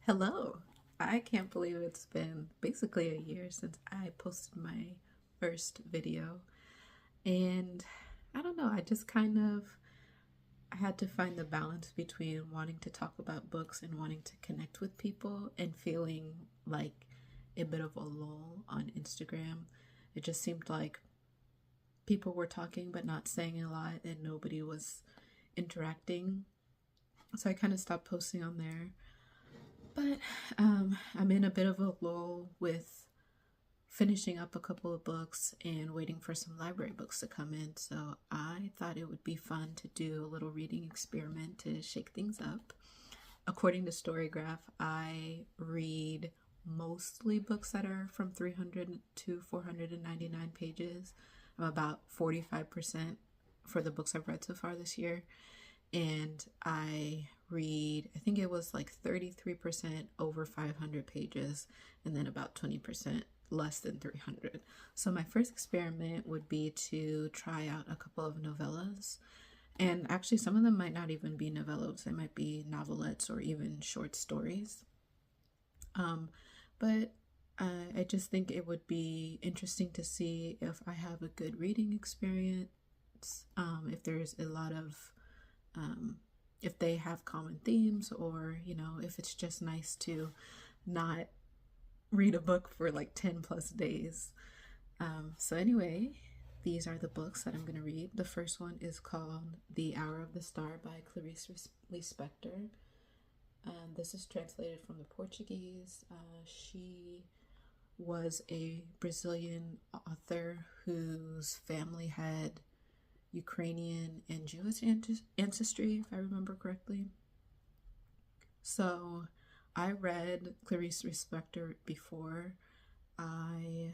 Hello. I can't believe it's been basically a year since I posted my first video. And I don't know, I had to find the balance between wanting to talk about books and wanting to connect with people and feeling like a bit of a lull on Instagram. It just seemed like people were talking but not saying a lot and nobody was interacting. So I kind of stopped posting on there. But I'm in a bit of a lull with finishing up a couple of books and waiting for some library books to come in. So I thought it would be fun to do a little reading experiment to shake things up. According to Storygraph, I read mostly books that are from 300 to 499 pages. I'm about 45% for the books I've read so far this year. And I read, I think it was like 33% over 500 pages, and then about 20% less than 300. So my first experiment would be to try out a couple of novellas. And actually, some of them might not even be novellas, they might be novelettes or even short stories. But I just think it would be interesting to see if I have a good reading experience, if there's a lot of if they have common themes, or if it's just nice to not read a book for like 10 plus days. So anyway, these are the books that I'm going to read. The first one is called The Hour of the Star by Clarice Lispector. This is translated from the Portuguese. She was a Brazilian author whose family had Ukrainian and Jewish ancestry, if I remember correctly. So I read Clarice Lispector before. I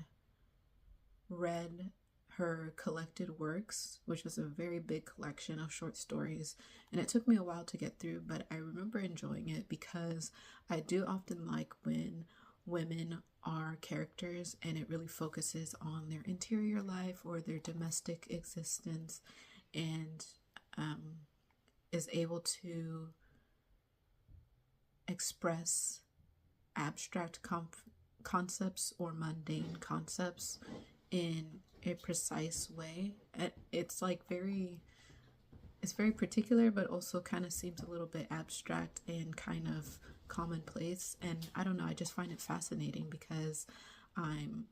read her collected works, which was a very big collection of short stories, and it took me a while to get through, but I remember enjoying it because I do often like when women are characters and it really focuses on their interior life or their domestic existence, and is able to express abstract concepts or mundane concepts in a precise way. It's like it's very particular, but also kind of seems a little bit abstract and kind of commonplace. And I don't know, I just find it fascinating because I'm,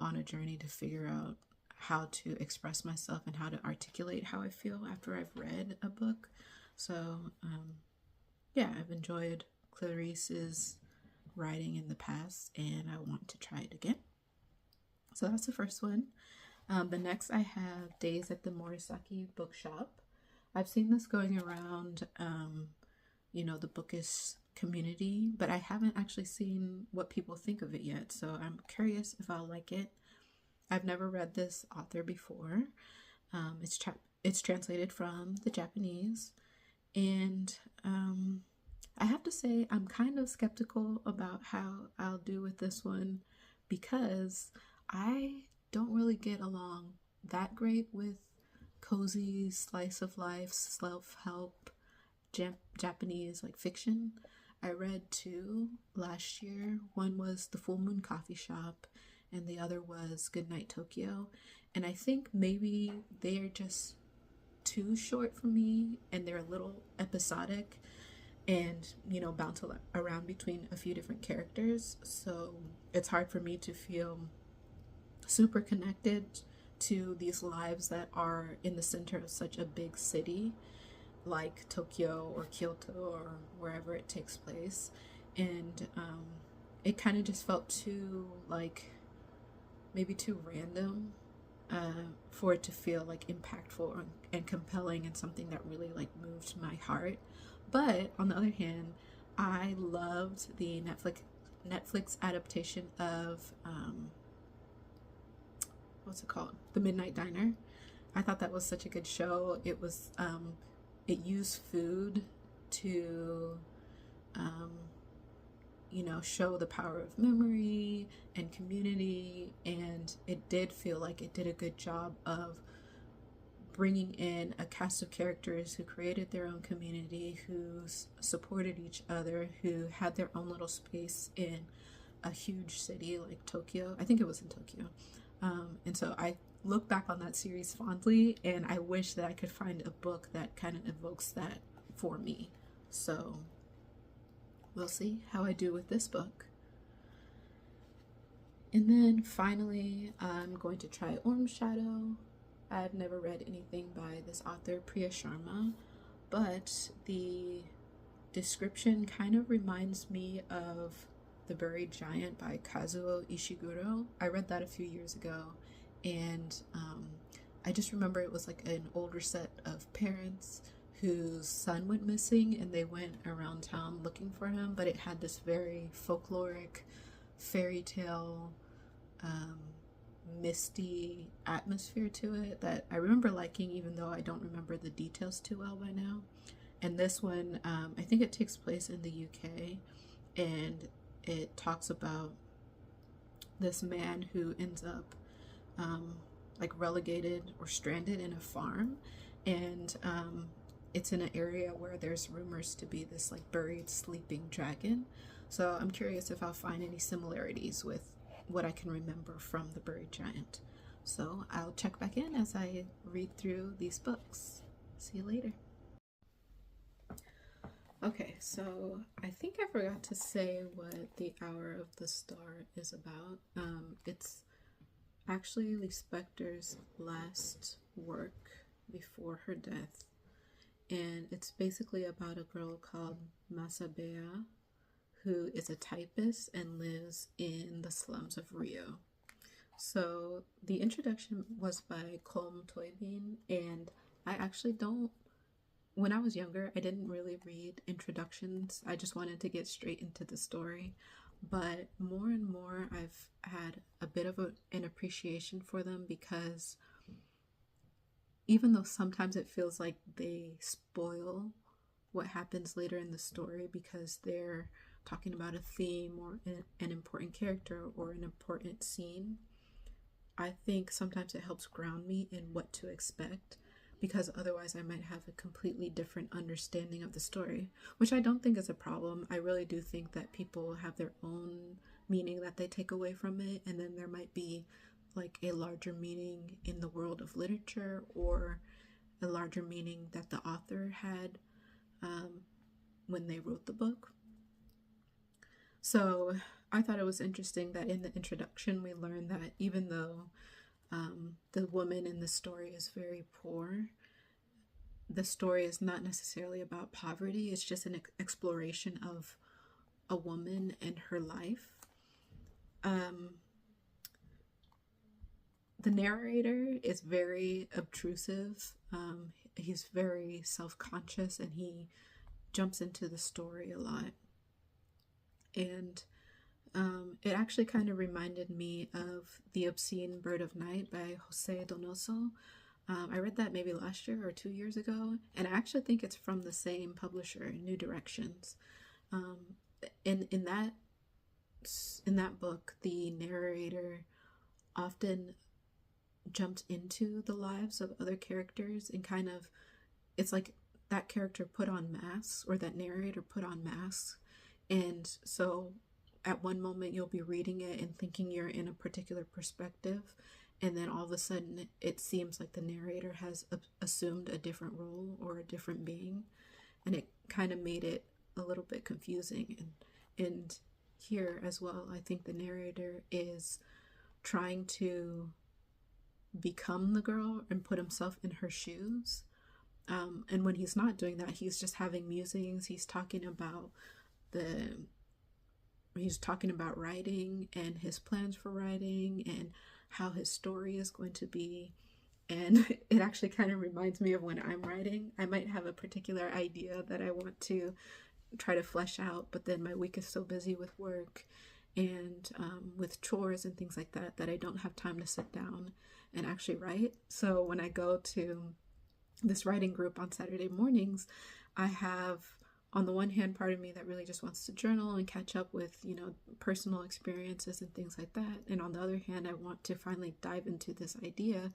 on a journey to figure out how to express myself and how to articulate how I feel after I've read a book. So, yeah, I've enjoyed Clarice's writing in the past and I want to try it again. So that's the first one. The next I have Days at the Morisaki Bookshop. I've seen this going around, the bookish community, but I haven't actually seen what people think of it yet. So I'm curious if I'll like it. I've never read this author before. It's translated from the Japanese, and I have to say I'm kind of skeptical about how I'll do with this one because I don't really get along that great with cozy slice of life self-help Japanese like fiction. I read two last year. One was The Full Moon Coffee Shop and the other was Goodnight Tokyo, and I think maybe they are just too short for me and they're a little episodic and bounce around between a few different characters, so it's hard for me to feel super connected to these lives that are in the center of such a big city like Tokyo or Kyoto or wherever it takes place. And it kind of just felt too like maybe too random for it to feel like impactful and compelling and something that really like moved my heart. But on the other hand, I loved the Netflix adaptation of what's it called? The Midnight Diner. I thought that was such a good show. It was it used food to show the power of memory and community, and it did feel like it did a good job of bringing in a cast of characters who created their own community, who supported each other, who had their own little space in a huge city like Tokyo. I think it was in Tokyo. And so I look back on that series fondly, and I wish that I could find a book that kind of evokes that for me. So we'll see how I do with this book. And then finally, I'm going to try Ormeshadow. I've never read anything by this author, Priya Sharma, but the description kind of reminds me of The Buried Giant by Kazuo Ishiguro. I read that a few years ago, and I just remember it was like an older set of parents whose son went missing, and they went around town looking for him, but it had this very folkloric, fairy tale, misty atmosphere to it that I remember liking, even though I don't remember the details too well by now. And this one, I think it takes place in the UK, and it talks about this man who ends up like relegated or stranded in a farm, and it's in an area where there's rumors to be this like buried sleeping dragon. So I'm curious if I'll find any similarities with what I can remember from The Buried Giant. So I'll check back in as I read through these books. See you later. Okay, so I think I forgot to say what The Hour of the Star is about. It's actually Lispector's last work before her death, and it's basically about a girl called Masabea, who is a typist and lives in the slums of Rio. So the introduction was by Colm Toybin, and I actually don't, when I was younger, I didn't really read introductions. I just wanted to get straight into the story. But more and more, I've had a bit of an appreciation for them, because even though sometimes it feels like they spoil what happens later in the story because they're talking about a theme or an important character or an important scene, I think sometimes it helps ground me in what to expect, because otherwise I might have a completely different understanding of the story, which I don't think is a problem. I really do think that people have their own meaning that they take away from it, and then there might be like a larger meaning in the world of literature, or a larger meaning that the author had when they wrote the book. So I thought it was interesting that in the introduction we learned that even though the woman in the story is very poor, the story is not necessarily about poverty. It's just an exploration of a woman and her life. The narrator is very obtrusive. He's very self-conscious, and he jumps into the story a lot. And it actually kind of reminded me of The Obscene Bird of Night by Jose Donoso. I read that maybe last year or 2 years ago, and I actually think it's from the same publisher, New Directions. In that book, the narrator often jumped into the lives of other characters, and kind of, it's like that character put on masks, or that narrator put on masks. And so at one moment you'll be reading it and thinking you're in a particular perspective, and then all of a sudden it seems like the narrator has assumed a different role or a different being, and it kind of made it a little bit confusing. And here as well, I think the narrator is trying to become the girl and put himself in her shoes, and when he's not doing that, he's just having musings. He's talking about writing and his plans for writing and how his story is going to be. And it actually kind of reminds me of when I'm writing. I might have a particular idea that I want to try to flesh out, but then my week is so busy with work and with chores and things like that, that I don't have time to sit down and actually write. So when I go to this writing group on Saturday mornings, I have, on the one hand, part of me that really just wants to journal and catch up with, personal experiences and things like that. And on the other hand, I want to finally dive into this idea.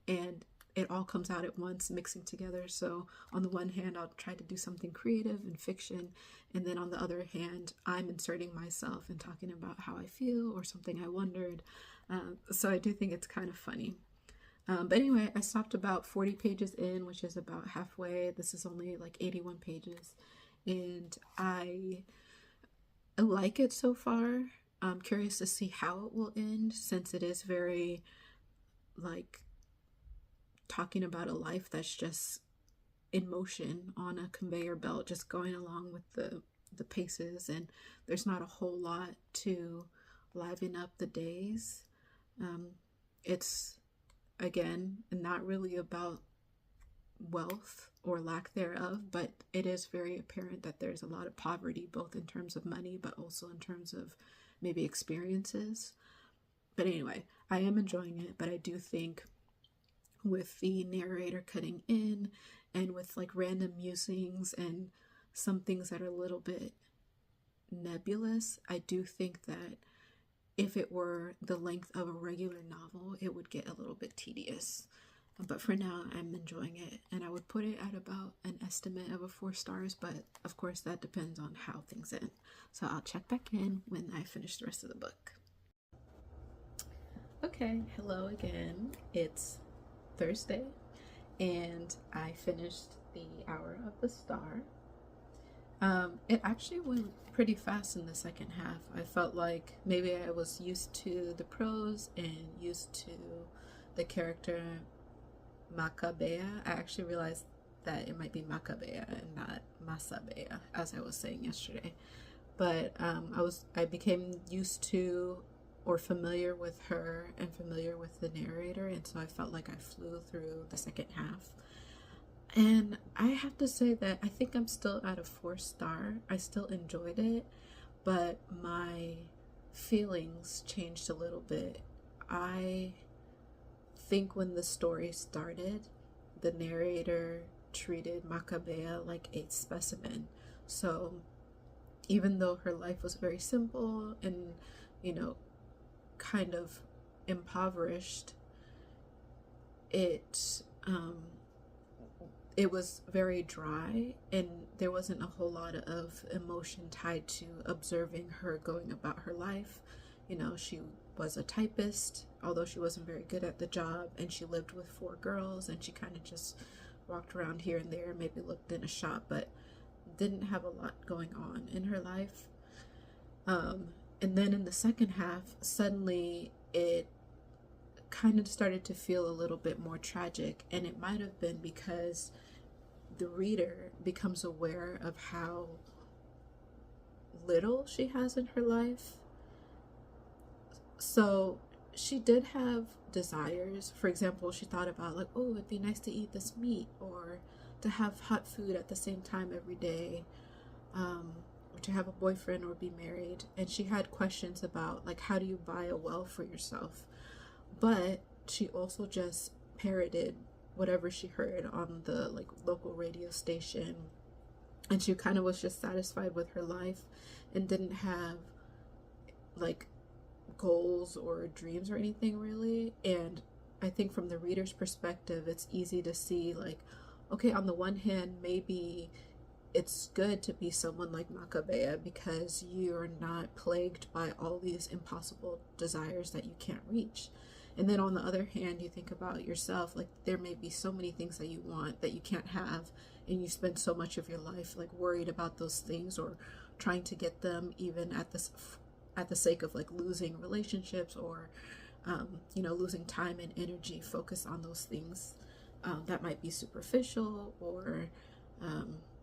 And it all comes out at once, mixing together. So on the one hand, I'll try to do something creative and fiction, and then on the other hand, I'm inserting myself and talking about how I feel or something I wondered. So I do think it's kind of funny. But anyway, I stopped about 40 pages in, which is about halfway. This is only like 81 pages, and I like it so far. I'm curious to see how it will end, since it is very like talking about a life that's just in motion on a conveyor belt, just going along with the paces, and there's not a whole lot to liven up the days. It's, again, not really about wealth or lack thereof, but it is very apparent that there's a lot of poverty, both in terms of money, but also in terms of maybe experiences. But anyway, I am enjoying it, but I do think with the narrator cutting in and with like random musings and some things that are a little bit nebulous, I do think that if it were the length of a regular novel, it would get a little bit tedious. But for now, I'm enjoying it, and I would put it at about an estimate of 4 stars, but of course that depends on how things end. So I'll check back in when I finish the rest of the book. Okay, hello again. It's Thursday, and I finished The Hour of the Star. It actually went pretty fast in the second half. I felt like maybe I was used to the prose and used to the character Macabea. I actually realized that it might be Macabea and not Masabea, as I was saying yesterday. But I became used to or familiar with her and familiar with the narrator, and so I felt like I flew through the second half. And I have to say that I think I'm still at a 4-star. I still enjoyed it, but my feelings changed a little bit. I think when the story started, the narrator treated Macabea like a specimen. So even though her life was very simple and, kind of impoverished, it was very dry, and there wasn't a whole lot of emotion tied to observing her going about her life. She was a typist, although she wasn't very good at the job, and she lived with 4 girls, and she kind of just walked around here and there, maybe looked in a shop, but didn't have a lot going on in her life. And then in the second half, suddenly it kind of started to feel a little bit more tragic, and it might have been because the reader becomes aware of how little she has in her life. So she did have desires. For example, she thought about like, oh, it'd be nice to eat this meat, or to have hot food at the same time every day, or to have a boyfriend or be married. And she had questions about like, how do you buy a well for yourself? But she also just parroted whatever she heard on the like local radio station, and she kind of was just satisfied with her life and didn't have like goals or dreams or anything really. And I think from the reader's perspective, it's easy to see like, okay, on the one hand, maybe it's good to be someone like Macabea because you're not plagued by all these impossible desires that you can't reach. And then on the other hand, you think about yourself, like there may be so many things that you want that you can't have, and you spend so much of your life like worried about those things or trying to get them, even at the sake of like losing relationships or losing time and energy focused on those things that might be superficial or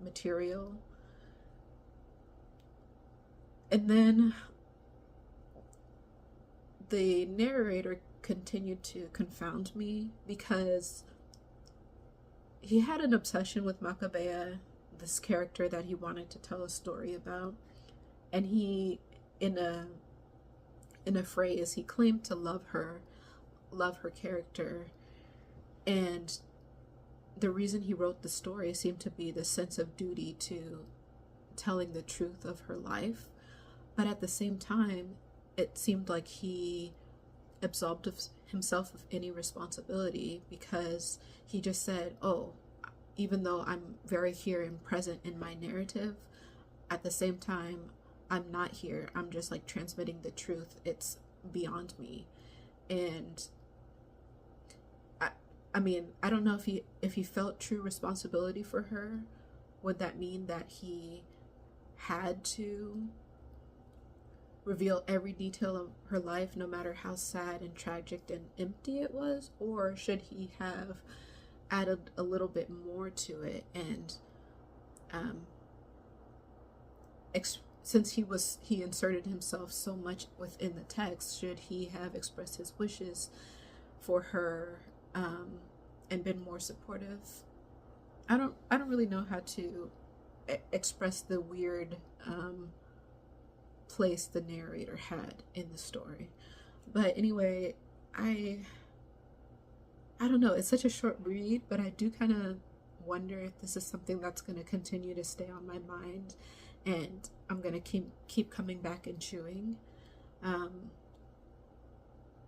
material. And then the narrator continued to confound me because he had an obsession with Macabea, this character that he wanted to tell a story about, and he, in a phrase, he claimed to love her character, and the reason he wrote the story seemed to be the sense of duty to telling the truth of her life. But at the same time, it seemed like he absolved himself of any responsibility, because he just said, oh, even though I'm very here and present in my narrative, at the same time, I'm not here. I'm just like transmitting the truth. It's beyond me. And I mean, I don't know if he felt true responsibility for her. Would that mean that he had to reveal every detail of her life, no matter how sad and tragic and empty it was? Or should he have added a little bit more to it? And since he inserted himself so much within the text, should he have expressed his wishes for her, and been more supportive? I don't really know how to express the weird place the narrator had in the story. But anyway, I don't know, it's such a short read, but I do kind of wonder if this is something that's going to continue to stay on my mind, and I'm going to keep coming back and chewing.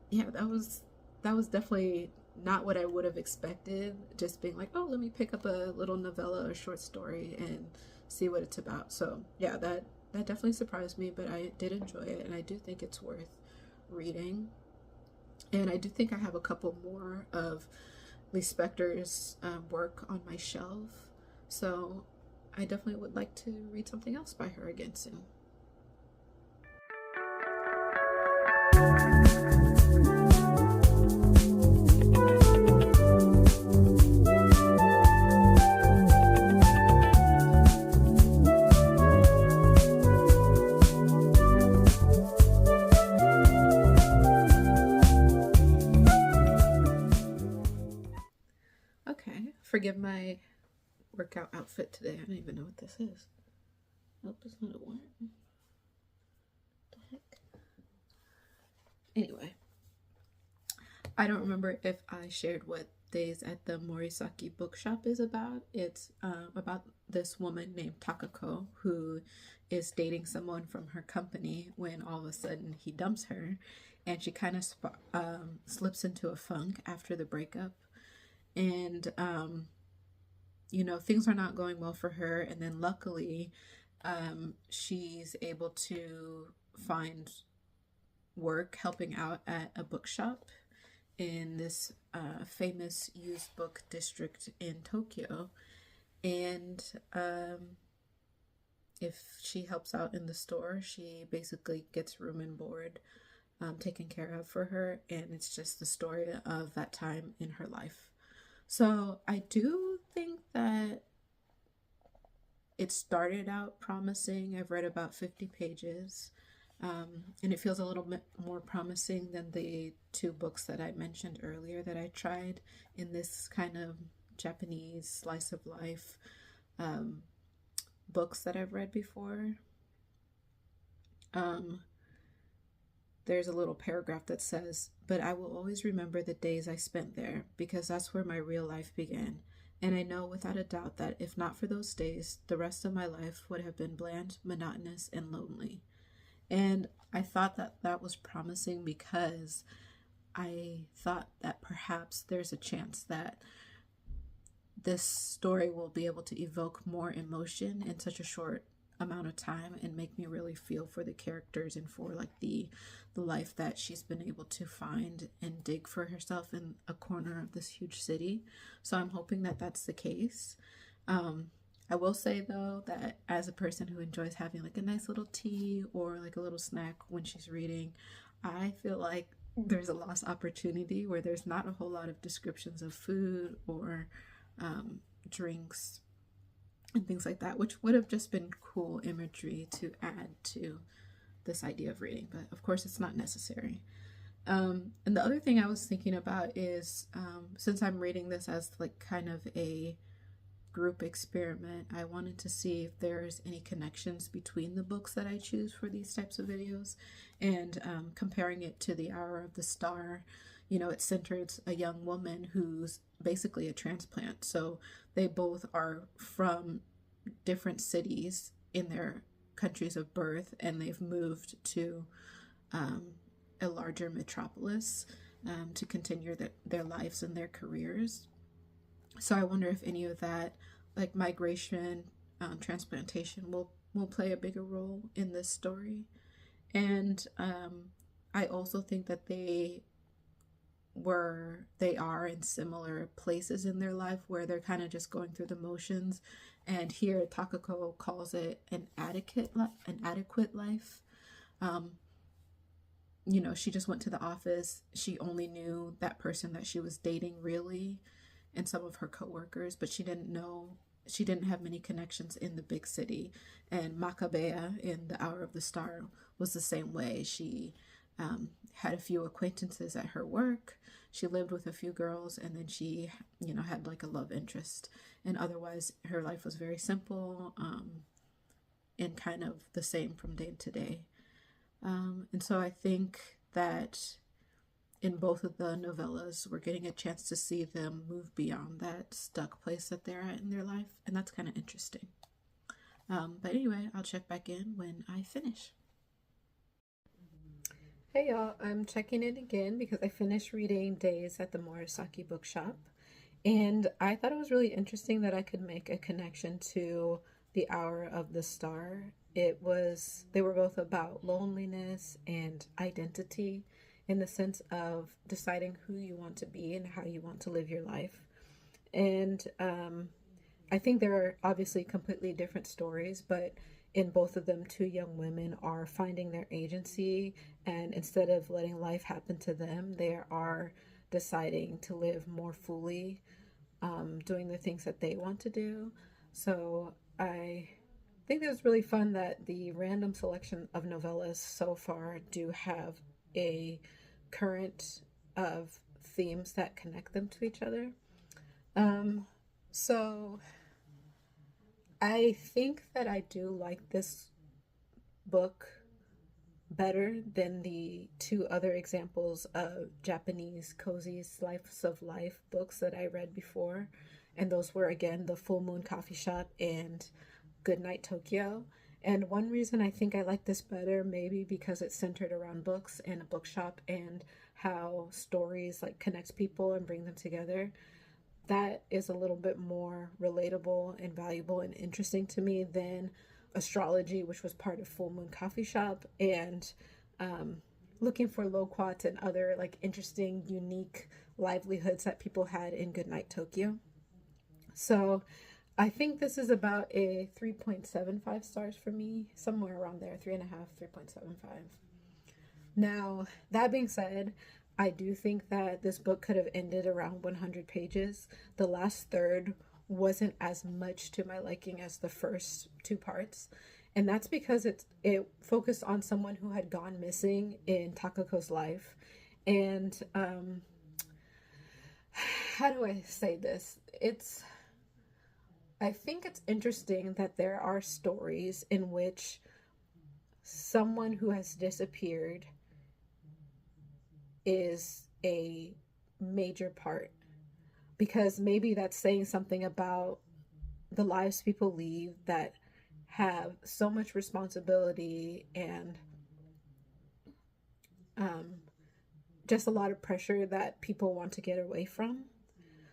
Yeah, that was definitely not what I would have expected, just being like, oh, let me pick up a little novella or short story and see what it's about. So yeah, that definitely surprised me, but I did enjoy it, and I do think it's worth reading. And I do think I have a couple more of Lispector's work on my shelf, so I definitely would like to read something else by her again soon. Okay, forgive my workout outfit today. I don't even know what this is. Nope, it's not a warrant. What the heck? Anyway, I don't remember if I shared what Days at the Morisaki Bookshop is about. It's about this woman named Takako who is dating someone from her company when all of a sudden he dumps her, and she kind of slips into a funk after the breakup. And you know, things are not going well for her, and then luckily she's able to find work helping out at a bookshop in this famous used book district in Tokyo. And if she helps out in the store, she basically gets room and board taken care of for her, and it's just the story of that time in her life. So I do think that it started out promising. I've read about 50 pages, and it feels a little bit more promising than the two books that I mentioned earlier that I tried in this kind of Japanese slice of life books that I've read before. There's a little paragraph that says, "But I will always remember the days I spent there, because that's where my real life began. And I know without a doubt that if not for those days, the rest of my life would have been bland, monotonous, and lonely." And I thought that that was promising, because I thought that perhaps there's a chance that this story will be able to evoke more emotion in such a short amount of time and make me really feel for the characters and for like the life that she's been able to find and dig for herself in a corner of this huge city. So I'm hoping that that's the case. I will say though that as a person who enjoys having like a nice little tea or like a little snack when she's reading, I feel like there's a lost opportunity where there's not a whole lot of descriptions of food or drinks and things like that, which would have just been cool imagery to add to this idea of reading, but of course it's not necessary. And the other thing I was thinking about is, since I'm reading this as like kind of a group experiment, I wanted to see if there's any connections between the books that I choose for these types of videos, and comparing it to The Hour of the Star. You know, it centers a young woman who's basically a transplant. So they both are from different cities in their countries of birth, and they've moved to a larger metropolis to continue their lives and their careers. So I wonder if any of that, like migration, transplantation, will play a bigger role in this story. And I also think that they are in similar places in their life where they're kind of just going through the motions. And here Takako calls it an adequate life. You know, she just went to the office. She only knew that person that she was dating really, and some of her coworkers, but she didn't have many connections in the big city. And Makabea in The Hour of the Star was the same way. She had a few acquaintances at her work. She lived with a few girls, and then she, you know, had like a love interest. And otherwise, her life was very simple, and kind of the same from day to day. And so I think that in both of the novellas, we're getting a chance to see them move beyond that stuck place that they're at in their life. And that's kind of interesting. But anyway, I'll check back in when I finish. Hey y'all, I'm checking in again because I finished reading Days at the Morisaki Bookshop. And I thought it was really interesting that I could make a connection to The Hour of the Star. They were both about loneliness and identity, in the sense of deciding who you want to be and how you want to live your life. And I think there are obviously completely different stories, but in both of them, two young women are finding their agency, and instead of letting life happen to them, they are deciding to live more fully, doing the things that they want to do. So I think it was really fun that the random selection of novellas so far do have a current of themes that connect them to each other. So I think that I do like this book better than the two other examples of Japanese cozy slice of life books that I read before. And those were, again, The Full Moon Coffee Shop and Goodnight Tokyo. And one reason I think I like this better, maybe because it's centered around books and a bookshop and how stories like connect people and bring them together, that is a little bit more relatable and valuable and interesting to me than astrology, which was part of Full Moon Coffee Shop, and looking for loquats and other like interesting, unique livelihoods that people had in Goodnight Tokyo. So I think this is about a 3.75 stars for me, somewhere around there, 3.5, 3.75. Now, that being said, I do think that this book could have ended around 100 pages. The last third wasn't as much to my liking as the first two parts. And that's because it focused on someone who had gone missing in Takako's life. And how do I say this? I think it's interesting that there are stories in which someone who has disappeared is a major part, because maybe that's saying something about the lives people lead that have so much responsibility and just a lot of pressure that people want to get away from.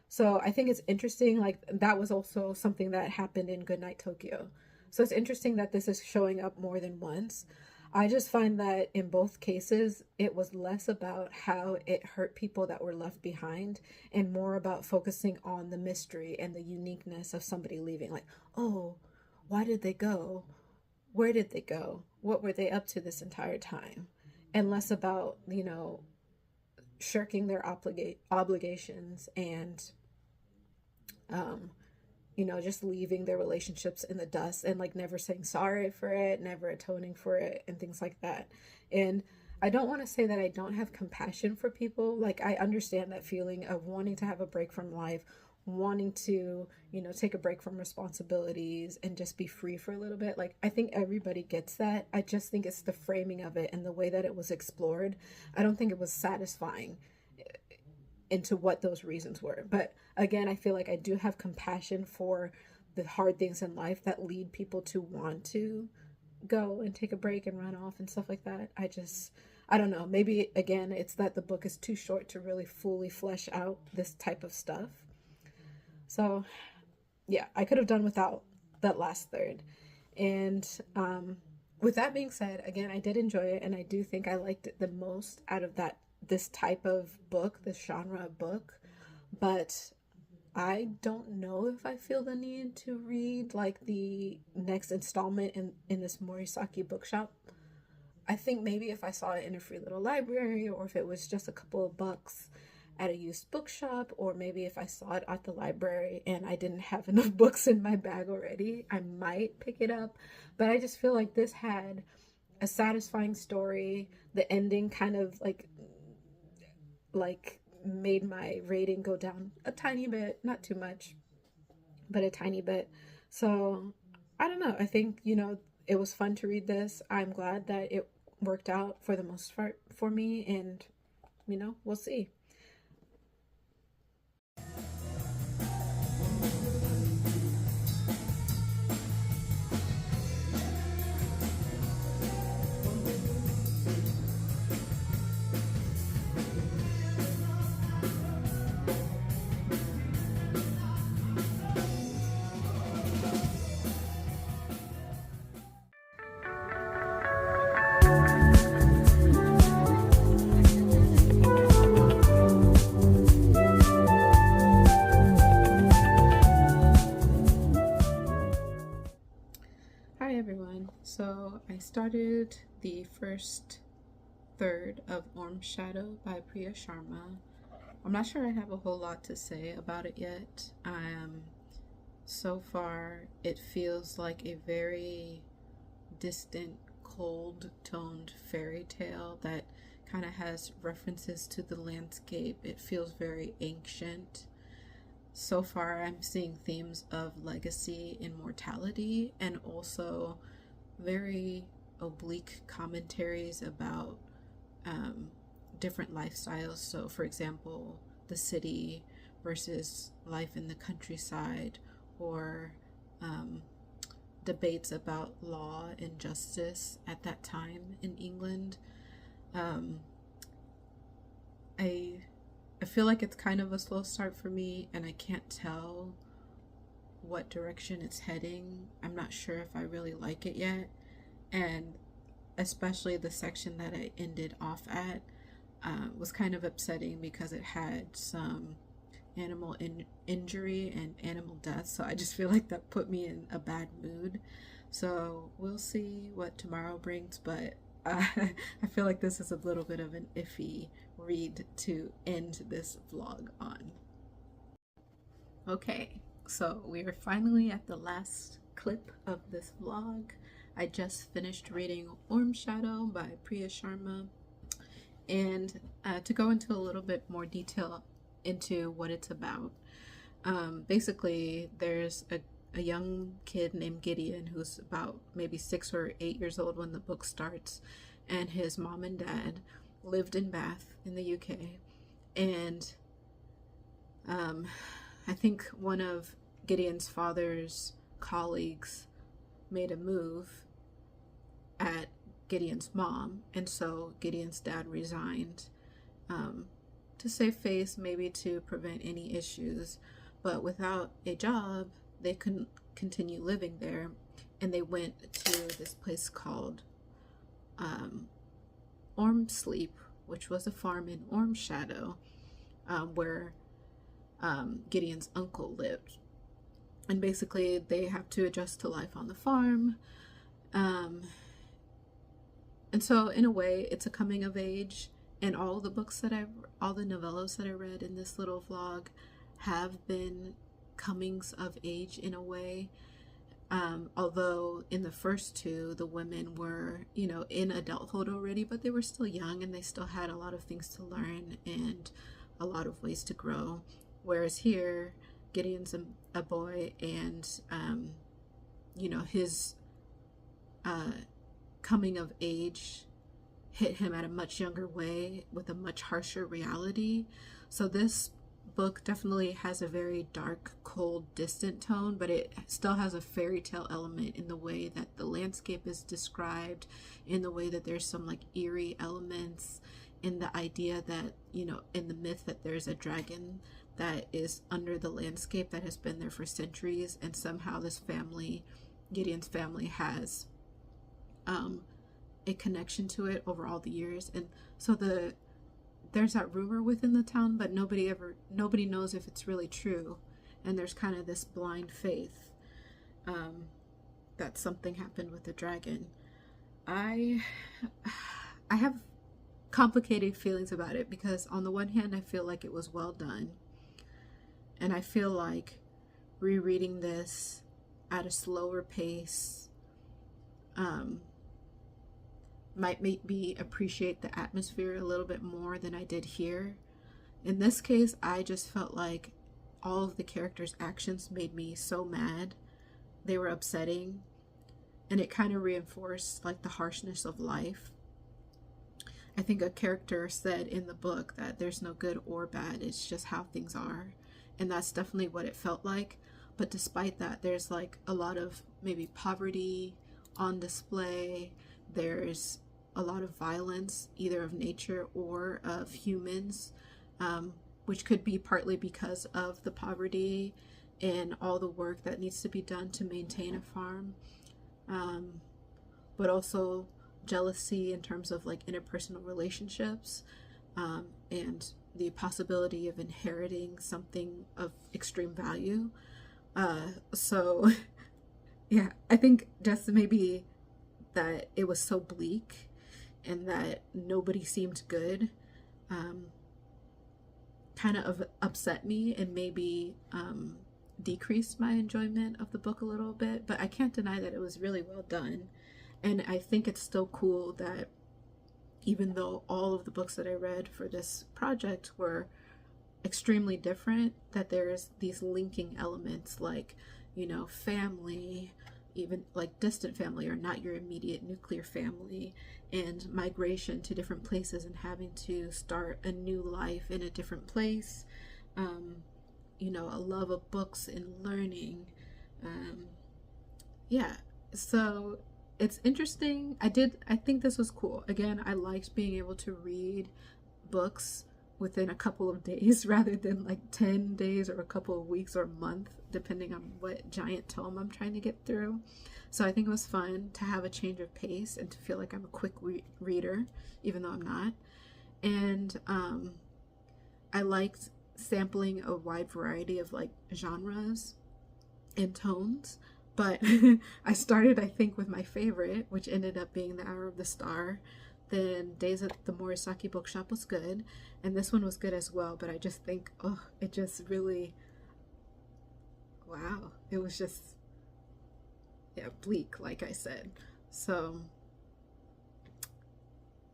So I think it's interesting, like that was also something that happened in Goodnight Tokyo. So it's interesting that this is showing up more than once. I just find that in both cases, it was less about how it hurt people that were left behind and more about focusing on the mystery and the uniqueness of somebody leaving. Like, oh, why did they go? Where did they go? What were they up to this entire time? And less about, shirking their obligations and, just leaving their relationships in the dust and like never saying sorry for it, never atoning for it, and things like that. And I don't want to say that I don't have compassion for people. Like, I understand that feeling of wanting to have a break from life, wanting to, take a break from responsibilities and just be free for a little bit. Like, I think everybody gets that. I just think it's the framing of it and the way that it was explored. I don't think it was satisfying into what those reasons were. But again, I feel like I do have compassion for the hard things in life that lead people to want to go and take a break and run off and stuff like that. I don't know. Maybe again, it's that the book is too short to really fully flesh out this type of stuff. So, yeah, I could have done without that last third. And with that being said, again, I did enjoy it, and I do think I liked it the most out of this type of book, this genre of book. But I don't know if I feel the need to read like the next installment in this Morisaki bookshop. I think maybe if I saw it in a free little library, or if it was just a couple of bucks at a used bookshop, or maybe if I saw it at the library and I didn't have enough books in my bag already, I might pick it up. But I just feel like this had a satisfying story. The ending kind of like made my rating go down a tiny bit, not too much, but a tiny bit. So I don't know. I think, it was fun to read this. I'm glad that it worked out for the most part for me, and we'll see. Hi everyone. So I started the first third of Ormeshadow by Priya Sharma. I'm not sure I have a whole lot to say about it yet. So far it feels like a very distant, cold toned fairy tale that kind of has references to the landscape. It feels very ancient. So far I'm seeing themes of legacy and mortality, and also very oblique commentaries about different lifestyles. So for example, the city versus life in the countryside, or debates about law and justice at that time in England. um, I I feel like it's kind of a slow start for me, and I can't tell what direction it's heading. I'm not sure if I really like it yet. And especially the section that I ended off at was kind of upsetting because it had some animal injury and animal death. So I just feel like that put me in a bad mood. So we'll see what tomorrow brings, but I feel like this is a little bit of an iffy read to end this vlog on. Okay, so we are finally at the last clip of this vlog. I just finished reading Ormeshadow by Priya Sharma, and to go into a little bit more detail into what it's about. Basically, there's a young kid named Gideon who's about maybe 6 or 8 years old when the book starts, and his mom and dad lived in Bath in the UK, and I think one of Gideon's father's colleagues made a move at Gideon's mom, and so Gideon's dad resigned to save face, maybe to prevent any issues. But without a job, they couldn't continue living there, and they went to this place called Ormsleep, which was a farm in Ormeshadow, where Gideon's uncle lived. And basically they have to adjust to life on the farm. And so in a way it's a coming of age, and all the novellas that I read in this little vlog have been comings of age in a way. Although in the first two, the women were, in adulthood already, but they were still young and they still had a lot of things to learn and a lot of ways to grow. Whereas here, Gideon's a boy, and, his coming of age hit him at a much younger way with a much harsher reality. So this book definitely has a very dark, cold, distant tone, but it still has a fairy tale element in the way that the landscape is described, in the way that there's some like eerie elements, in the idea that, you know, in the myth that there's a dragon that is under the landscape that has been there for centuries, and somehow this family, Gideon's family, has a connection to it over all the years. And so there's that rumor within the town, but nobody knows if it's really true, and there's kind of this blind faith that something happened with the dragon. I have complicated feelings about it, because on the one hand I feel like it was well done, and I feel like rereading this at a slower pace might make me appreciate the atmosphere a little bit more than I did here. In this case, I just felt like all of the characters' actions made me so mad. They were upsetting, and it kind of reinforced like the harshness of life. I think a character said in the book that there's no good or bad, it's just how things are. And that's definitely what it felt like. But despite that, there's like a lot of maybe poverty on display. There's a lot of violence, either of nature or of humans, which could be partly because of the poverty and all the work that needs to be done to maintain a farm. But also jealousy in terms of like interpersonal relationships, and the possibility of inheriting something of extreme value. So yeah, I think just maybe that it was so bleak and that nobody seemed good kind of upset me, and maybe decreased my enjoyment of the book a little bit. But I can't deny that it was really well done. And I think it's still cool that even though all of the books that I read for this project were extremely different, that there's these linking elements, like, you know, family, even like distant family or not your immediate nuclear family, and migration to different places and having to start a new life in a different place, you know, a love of books and learning. Yeah, so it's interesting. I think this was cool. Again, I liked being able to read books within a couple of days rather than like 10 days or a couple of weeks or a month, depending on what giant tome I'm trying to get through. So I think it was fun to have a change of pace and to feel like I'm a quick reader, even though I'm not. And I liked sampling a wide variety of like genres and tones. But I started, I think, with my favorite, which ended up being The Hour of the Star. Then Days at the Morisaki Bookshop was good, and this one was good as well. But I just think, oh, it just really, wow, it was just, yeah, bleak, like I said. So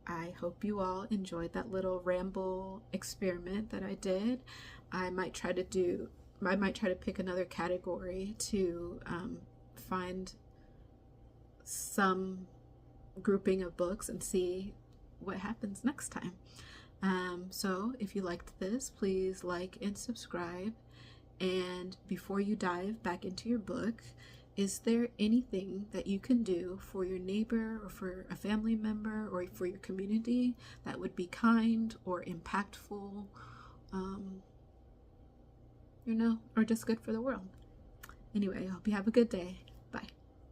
I hope you all enjoyed that little ramble experiment that I did. I might try to pick another category to find some grouping of books and see what happens next time. So if you liked this, please like and subscribe. And before you dive back into your book, is there anything that you can do for your neighbor or for a family member or for your community that would be kind or impactful, you know, or just good for the world? Anyway, I hope you have a good day.